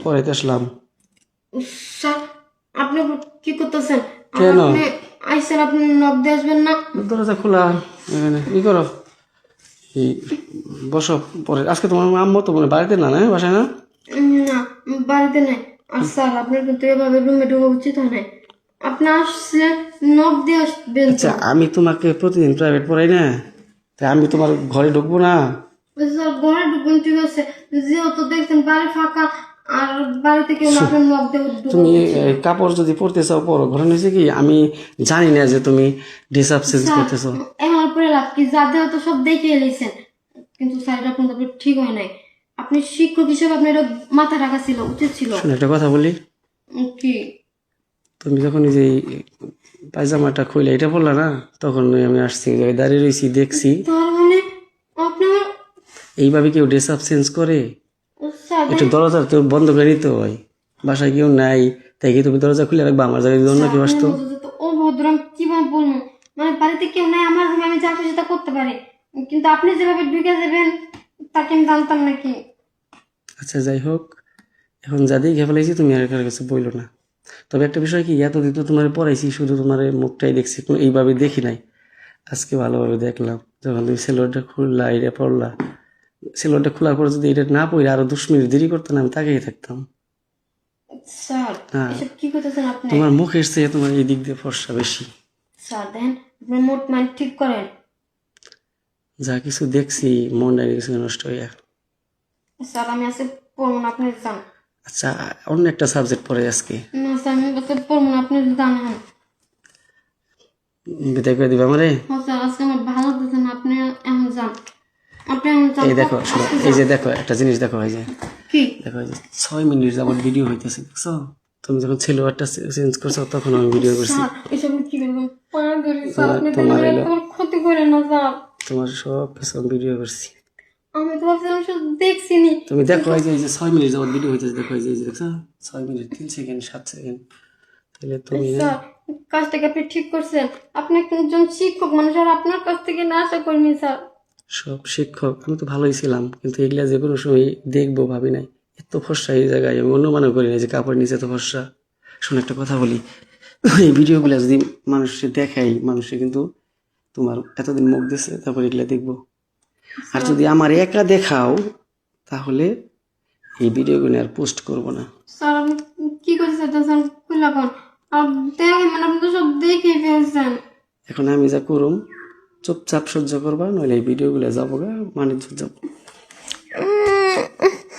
পড়াইতে আসলাম। স্যার আপনি কি করতেছেন? কেন? আপনি আইসেন, আপনি নখ দিয়ে আসবেন না? দরজা খোলা, এখানে কি করো? এই বসো পরে। আজকে তোমার আম্মু তো মনে বাড়িতে না, না বাসায় না? না, বাড়িতে নাই। আর স্যার আপনার কিন্তু এভাবে রুমে ঢোকা উচিত হয় নাই। আপনি আসলে নখ দিয়ে আসবেন তো। আচ্ছা, আমি তোমাকে প্রতিদিন প্রাইভেট পড়াই না, তাই আমি তোমার ঘরে ঢুকবো না? স্যার ঘরে ঢুকবেন ঠিক আছে, যেহেতু দেখছেন বাড়ি ফাঁকা আর বাড়িতে কেউ না, আপনার নখ দিয়ে ঢোকা তুমি উচিত ছিল। কাপড় যদি পরতে চাও পরো। ঘরে হয়েছে কি, আমি জানি না যে তুমি ড্রেস আপ চেঞ্জ স্যার করতেছো। এখন পরে লাভ কি? যা দেওয়া তো সব দেখে এলেছেন, কিন্তু স্যার এটা কিন্তু আপনার ঠিক হয় নাই। আপনি শিক্ষক হিসেবে আপনার এটা মাথা রাখা ছিল, উচিত ছিল। শোনো, একটা কথা বলি। কি? তুমি যখন এই যে পায়জামাটা খুলে এটা বললা না, তখন আমি আসছি, দাঁড়িয়ে রয়েছি, দেখছি। তার মানে আপনি আমার এইভাবে কেউ ড্রেস আপ চেঞ্জ করে? স্যার একটু দরজা তো বন্ধ করে নিতে হয়। বাসায় কেউ নাই, তাই কি তুমি দরজা খুলে রাখবা? আমার জায়গায় যদি অন্য কেউ আসতো? অভদ্র, আমি কিভাবে বলবো? মানে বাড়িতে কেউ নাই, আমার রুমে আমি যা খুশি তা করতে পারি, কিন্তু আপনি যেভাবে ঢুকে যাবেন তাকে আমি জানতাম নাকি? আচ্ছা যাই হোক, এখন যা দিয়ে ঘে ফেলাইছি তুমি আর কারোর কাছে বইলো না। তবে একটা বিষয় কি, এতদিন তো তোমার পড়াইছি, শুধু তোমার মুখটাই দেখছি, কোনো এইভাবে দেখি নাই। আজকে ভালোভাবে দেখলাম, যখন তুমি সেলোয়ারটা খুললা, এটা পড়লা। সেলোয়ারটা খোলার পর যদি এটা না পড়ে আরো 10 মিনিট দেরি করতে না, আমি তাকিয়ে থাকতাম। স্যার হ্যাঁ, এসব কি করতেছেন আপনি? তোমার মুখের চেয়ে তোমার এই দিক দিয়ে ফর্সা বেশি। স্যার দেখেন, আপনার মোট মাইন্ড ঠিক করেন। যা কিছু দেখছি, মনটা কিছু নষ্ট হইয়া। স্যার আমি আজকে পড়বো না, আপনি যান। আচ্ছা, অন্য একটা সাবজেক্ট পড়ে আজকে। না স্যার আমি আজকে পড়বো না, আপনি যান। হ্যাঁ বিদায় করে দিবা আমারে? স্যার আজকে আমার ভালো লাগতেছে না, আপনি এখন যান, আপনি এখন যান। এই দেখো, শোনো, এই যে দেখো একটা জিনিস দেখো, এই যে কি? দেখো, এই যে 6 মিনিট যাবত ভিডিও হইতেছে, দেখছো? তুমি যখন সেলোয়ারটা চেঞ্জ করছো তখন আমি ভিডিও করছি। স্যার এসব কি করবেন? পায়ে ধরি স্যার, আপনি তো তোমার আমার এলো, এত ক্ষতি করেন না স্যার। তোমার সব কিছু আমি ভিডিও করছি। আমি তো ভাবছিলাম শুধু দেখছিনি। তুমি দেখো, এই যে 6 মিনিট যাবত ভিডিও হইতেছে, দেখো এই যে দেখছো, 6 মিনিট 3 সেকেন্ড 7 সেকেন্ড। তাহলে তুমি না, স্যার কাজটাকে আপনি ঠিক করছেন, আপনি একজন শিক্ষক মানুষ, আর আপনার কাছ থেকে না আশা করিনি স্যার। সব শিক্ষক, আমি তো ভালোই ছিলাম, কিন্তু এগুলা যে কোনো সময় দেখবো ভাবি নাই। এত ফর্সা এই জায়গায় আমি অনুমানও করি না যে কাপড় নিচে তো ফর্সা। শোনো একটা কথা বলি, এই ভিডিওগুলো যদি মানুষে দেখাই, মানুষে কিন্তু তোমার এতদিন মুখ দিছে, তারপর এগুলা দেখবো। আর যদি আমার একা দেখাও, তাহলে এই ভিডিওগুলো আর পোস্ট করব না। স্যার আপনি কি করছেন স্যার? খুলে কোন আর দেখেন, মানে আপনি তো সব দেখে ফেলছেন। এখন আমি যা করুম, চুপচাপ সহ্য করবা, নইলে এই ভিডিওগুলো যাবো গা, মানে যাব।